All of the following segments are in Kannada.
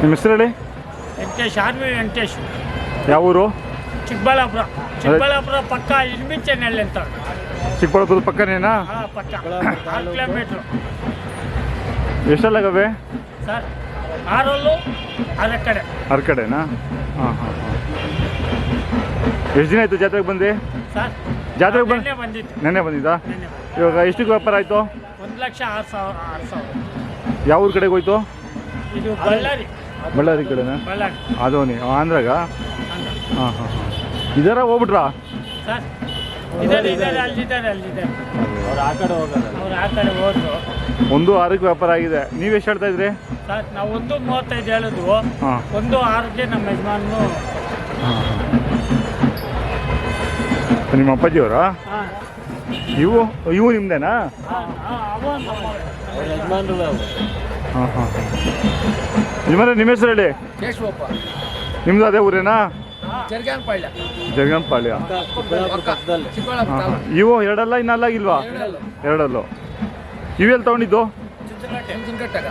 ನಿಮ್ಮ ಹೆಸರು ಹೇಳಿ. ವೆಂಕಟೇಶ್, ಆರ್ಮಿ ವೆಂಕಟೇಶ್. ಯಾವ ಊರು? ಚಿಕ್ಕಬಳ್ಳಾಪುರ. ಚಿಕ್ಕಬಳ್ಳಾಪುರ ಪಕ್ಕ ಇಲ್ಮಿಚನಹಳ್ಳಿ ಅಂತ. ಚಿಕ್ಕಬಳ್ಳಾಪುರದ ಪಕ್ಕನೇನಾ? ಹಾಂ, ಪಕ್ಕ 6 ಕಿಲೋಮೀಟ್ರು. ಎಷ್ಟಲ್ಲಾಗವೆ ಸರ್? 6 ಕಡೆ. 6 ಕಡೆನಾ? ಹಾಂ ಹಾಂ ಹಾಂ. ಎಷ್ಟು ದಿನ ಆಯಿತು ಜಾತ್ರೆಗೆ ಬಂದು? ಸರ್, ಜಾತ್ರೆಗೆ ಬಂದಿತ್ತು. ನೆನ್ನೆ ಬಂದಿದ್ದಾ? ಇವಾಗ ಎಷ್ಟಕ್ಕೆ ವ್ಯಾಪಾರ ಆಯಿತು? 1,06,000. ಯಾವ ಊರ ಕಡೆಗೆ ಹೋಯ್ತು? ಇದು ಬಳ್ಳಾರಿ. ಬಳ್ಳಾರಿ ಕಡೆನಾ? ಬಳ್ಳಾರಿ. ಅದು ನೀವು ಆಂಧ್ರಾಗ? ಹಾಂ ಹಾಂ ಹಾಂ. ಇದರ ಹೋಗ್ಬಿಟ್ರಾ? ಸರ್, ಅಲ್ಲಿದ್ದಾರೆ. ಅವ್ರು ಆ ಕಡೆ ಹೋದ್ರು. 1,6ಕ್ಕೆ ವ್ಯಾಪಾರ ಆಗಿದೆ. ನೀವು ಎಷ್ಟು ಹೇಳ್ತಾ ಇದ್ರಿ? ಸರ್, ನಾವು 1,35 ಹೇಳಿದ್ವು. ಹಾಂ. 1,6ಕ್ಕೆ ನಮ್ಮ ಯಜಮಾನು. ಹಾಂ ಹಾಂ. ನಿಮ್ಮ ಅಪ್ಪಾಜಿಯವರಾ? ಹಾಂ. ಇವು ನಿಮ್ಮದೇನಾ? ಯಜಮಾನ್ರು. ಹಾಂ ಹಾಂ. ಯಜಮಾನ್ರೆ, ನಿಮ್ಮ ಹೆಸರು ಹೇಳಿ. ಕೇಶವಪ್ಪ. ನಿಮ್ಮದು ಅದೇ ಊರೇನಾ? ಜರ್ಗಾನಪಾಳ್ಯ. ಜರ್ಗಂಪಾಳ್ಯ. ಚಿಕ್ಕಬಳ್ಳಾಪುರ. ಇವು ಎರಡಲ್ಲ ಇನ್ನಲ್ಲಾಗಿಲ್ವಾ? ಎರಡಲ್ಲೂ. ಇವೆಲ್ಲಿ ತೊಗೊಂಡಿದ್ದು? ಚುಂಚನಕಟ್ಟೆಗ?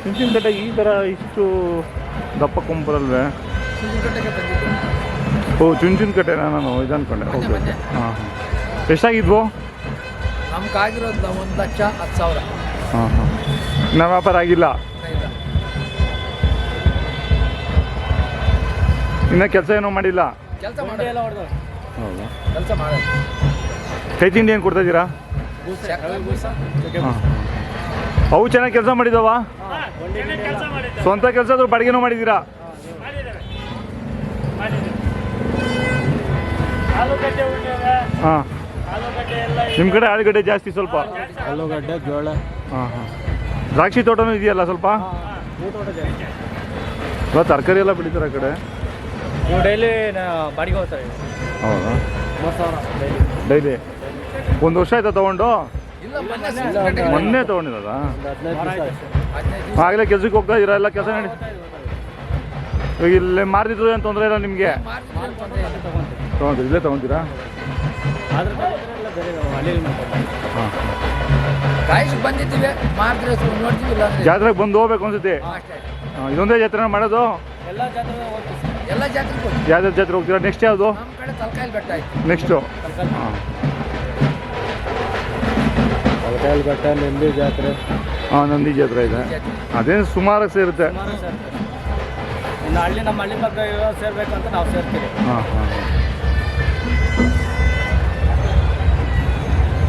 ಚುಂಚನಕಟ್ಟೆಗೆ ಈ ಥರ ಇಷ್ಟು ದಪ್ಪ ಕೊಂಬರಲ್ವೇ? ಓ, ಚುಂಚನಕಟ್ಟೆನಾ? ನಾನು ಇದು ಅನ್ಕೊಂಡೆ. Okay okay. ಹಾಂ ಹಾಂ. ಎಷ್ಟಾಗಿದ್ವು? ನಮ್ಗೆ ಆಗಿರೋದು 1,10,000. ಹಾಂ ಹಾಂ. ಇನ್ನು ವ್ಯಾಪಾರ ಆಗಿಲ್ಲ? ಇನ್ನು ಕೆಲಸ ಏನೂ ಮಾಡಿಲ್ಲ? ಕೆಲಸ ಮಾಡಿ. ಹೌದಾ? ಕೆಲಸ ಮಾಡೋದು. ಕೈ ತಿಂಡಿ ಏನು ಕೊಡ್ತಾಯಿದ್ದೀರಾ? ಹಾಂ. ಅವು ಚೆನ್ನಾಗಿ ಕೆಲಸ ಮಾಡಿದವ? ಸ್ವಂತ ಕೆಲಸ ಆದರೂ ಬಾಡಿಗೆನೂ ಮಾಡಿದ್ದೀರಾ? ಹಾಂ. ನಿಮ್ಮ ಕಡೆ ಆಲೂಗಡ್ಡೆ ಜಾಸ್ತಿ ಸ್ವಲ್ಪ? ಆಲೂಗಡ್ಡೆ, ಜೋಳ. ಹಾಂ ಹಾಂ. ದ್ರಾಕ್ಷಿ ತೋಟನೂ ಇದೆಯಲ್ಲ ಸ್ವಲ್ಪ? ಇಲ್ಲ, ತರಕಾರಿ ಎಲ್ಲ ಬೆಳೀತಾರೆ ಆ ಕಡೆ. ಡೈಲಿ ಬಾಡಿಗೆ ಹೋಗ್ತಾರೆ. ಹೌದಾ? 3,000 ಡೈಲಿ. ಒಂದು ವರ್ಷ ಆಯ್ತಾ ತೊಗೊಂಡು? ಇಲ್ಲ, ಮೊನ್ನೆ ತೊಗೊಂಡಿರೋದಾ? 15 ದಿವಸ. ಆಗಲೇ ಕೆಲ್ಸಕ್ಕೆ ಹೋಗ್ತಾ ಇದ್ದೀರಾ? ಎಲ್ಲ ಕೆಲಸ ನಡಿ. ಇವಾಗ ಇಲ್ಲೇ ಮಾರ್ದಿದ್ರು ಏನು ತೊಂದರೆ ಇಲ್ಲ ನಿಮಗೆ? ತೊಗೊಂತೀರಿ? ಇಲ್ಲೇ ತೊಗೊತೀರಾ? ಹಾಂ. ಕಾಯಿಸ್ಗೆ ಬಂದಿದ್ದೀವಿ, ಮಾರ್ದ್ರೆ ನೋಡ್ತೀವಿ. ಇಲ್ಲ ಜಾತ್ರೆಗೆ ಬಂದು ಹೋಗ್ಬೇಕು ಅನ್ಸುತ್ತೆ. ಹಾಂ. ಇದೊಂದೇ ಜಾತ್ರೆನ ಮಾಡೋದು? ಎಲ್ಲ ಜಾತ್ರೆಗೆ ಯಾವ್ದಾದ್ರು ಜಾತ್ರೆ ಹೋಗ್ತೀರಾ? ನೆಕ್ಸ್ಟ್ ಯಾವುದು? ನಮ್ಮ ಕಡೆ ತಲಕಾಯಿಲ್ ಬೆಟ್ಟ ಆಯ್ತು. ನೆಕ್ಸ್ಟು? ಹಾಂ. ತಲಕಾಯಿಲ್ ಬೆಟ್ಟ, ನಂದಿ ಜಾತ್ರೆ. ಹಾಂ, ನಂದಿ ಜಾತ್ರೆ ಇದೆ. ಅದೇನು ಸುಮಾರಾಗಿ ಸೇರುತ್ತೆ. ಇನ್ನು ನಮ್ಮ ಹಳ್ಳಿ ಬಗ್ಗೆ ಸೇರ್ಬೇಕು ಅಂತ ನಾವು ಸೇರ್ತೀವಿ. ಹಾಂ ಹಾಂ.